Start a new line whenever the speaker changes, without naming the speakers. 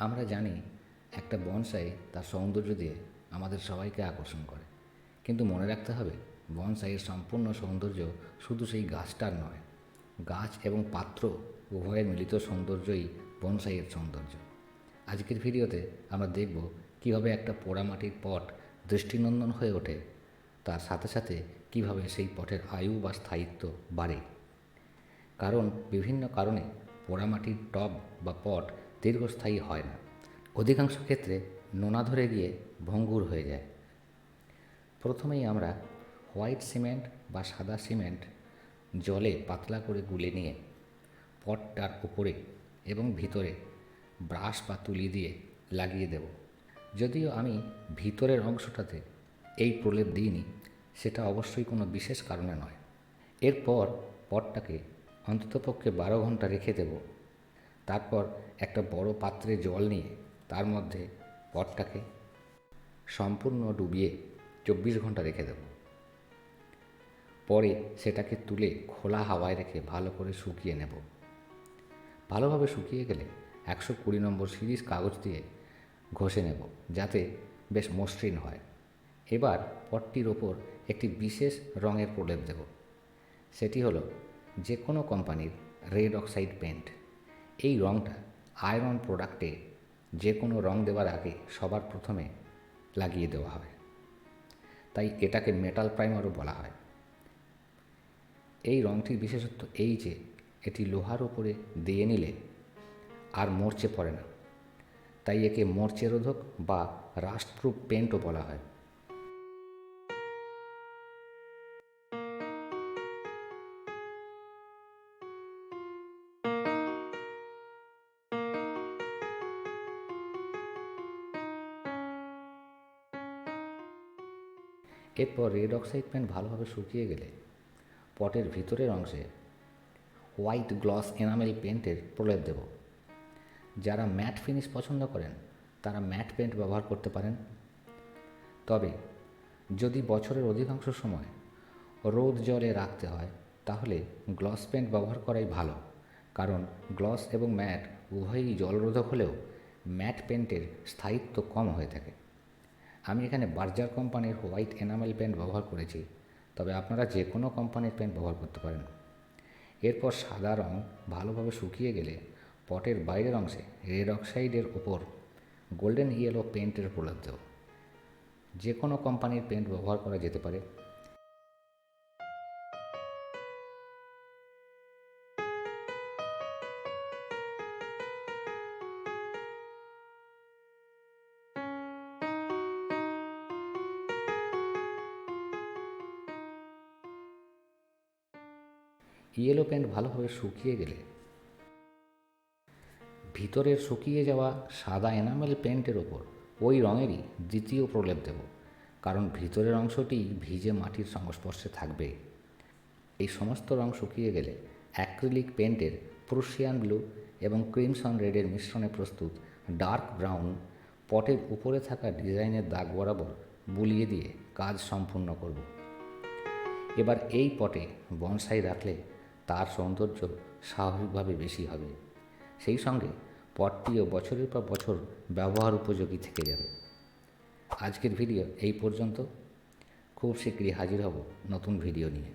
আমরা জানি একটা বনসাই তার সৌন্দর্য দিয়ে আমাদের সবাইকে আকর্ষণ করে, কিন্তু মনে রাখতে হবে বনসাইয়ের সম্পূর্ণ সৌন্দর্য শুধু সেই গাছটার নয়, গাছ এবং পাত্র উভয়ের মিলিত সৌন্দর্যই বনসাইয়ের সৌন্দর্য। আজকের ভিডিওতে আমরা দেখব কিভাবে একটা পোড়ামাটির পট দৃষ্টিনন্দন হয়ে ওঠে, তার সাথে সাথে কিভাবে সেই পটের আয়ু বা স্থায়িত্ব বাড়ে। কারণ বিভিন্ন কারণে পোড়ামাটির টব বা পট দীর্ঘস্থায়ী হয় না, অধিকাংশ ক্ষেত্রে নোনা ধরে গিয়ে ভঙ্গুর হয়ে যায়। প্রথমেই আমরা হোয়াইট সিমেন্ট বা সাদা সিমেন্ট জলে পাতলা করে গুলে নিয়ে পটটার উপরে এবং ভিতরে ব্রাশ বা তুলি দিয়ে লাগিয়ে দেব। যদিও আমি ভিতরের অংশটাতে এই প্রলেপ দিইনি, সেটা অবশ্যই কোনো বিশেষ কারণে নয়। এরপর পটটাকে অন্ততপক্ষে 12 ঘন্টা রেখে দেব। তারপর একটা বড় পাত্রে জল নিয়ে তার মধ্যে পটটাকে সম্পূর্ণ ডুবিয়ে 24 ঘন্টা রেখে দেব। পরে সেটাকে তুলে খোলা হাওয়ায় রেখে ভালো করে শুকিয়ে নেব। ভালোভাবে শুকিয়ে গেলে 120 নম্বর সিরিজ কাগজ দিয়ে ঘষে নেব, যাতে বেশ মসৃণ হয়। এবার পটটির ওপর একটি বিশেষ রঙের প্রলেপ দেব। সেটি হলো যে কোনো কোম্পানির রেড অক্সাইড পেন্ট। এই রঙটা আয়রন প্রোডাক্টে যে কোনো রং দেওয়ার আগে সবার প্রথমে লাগিয়ে দেওয়া হয়, তাই এটাকে মেটাল প্রাইমারও বলা হয়। এই রঙটির বিশেষত্ব এই যে এটি লোহার উপরে দিয়ে নিলে আর মরচে পড়ে না, তাই একে মরচেরোধক বা রাস্টপ্রুফ পেন্টও বলা হয়। এরপর রেড অক্সাইড পেন্ট ভালোভাবে শুকিয়ে গেলে পটের ভিতরের অংশে হোয়াইট গ্লস এনামেল পেন্টের প্রলেপ দেব। যারা ম্যাট ফিনিশ পছন্দ করেন তারা ম্যাট পেন্ট ব্যবহার করতে পারেন। তবে যদি বছরের অধিকাংশ সময় রোদ জলে রাখতে হয় তাহলে গ্লস পেন্ট ব্যবহার করাই ভালো, কারণ গ্লস এবং ম্যাট উভয়ই জলরোধক হলেও ম্যাট পেন্টের স্থায়িত্ব কম হয়ে থাকে। আমি এখানে বার্জার কোম্পানির হোয়াইট এনামেল পেন্ট ব্যবহার করেছি, তবে আপনারা যে কোনো কোম্পানির পেন্ট ব্যবহার করতে পারেন। এরপর সাদা রং ভালোভাবে শুকিয়ে গেলে পটের বাইরের অংশে রেড অক্সাইডের ওপর গোল্ডেন ইয়েলো পেন্টের প্রলেপ দেব। যে কোনো কোম্পানির পেন্ট ব্যবহার করা যেতে পারে। ইয়েলো পেন্ট ভালোভাবে শুকিয়ে গেলে ভিতরের শুকিয়ে যাওয়া সাদা এনামেল পেন্টের ওপর ওই রঙেরই দ্বিতীয় প্রলেপ দেব, কারণ ভিতরের অংশটি ভিজে মাটির সংস্পর্শে থাকবে। এই সমস্ত রং শুকিয়ে গেলে অ্যাক্রিলিক পেন্টের প্রুশিয়ান ব্লু এবং ক্রিমসন রেডের মিশ্রণে প্রস্তুত ডার্ক ব্রাউন পটের উপরে থাকা ডিজাইনের দাগ বরাবর বুলিয়ে দিয়ে কাজ সম্পূর্ণ করব। এবার এই পটে বনসাই রাখলে তার সৌন্দর্য স্বাভাবিকভাবে বেশি হবে, সেই সঙ্গে পটটিও বছরের পর বছর ব্যবহার উপযোগী থেকে যাবে। আজকের ভিডিও এই পর্যন্ত। খুব শীঘ্রই হাজির হব নতুন ভিডিও নিয়ে।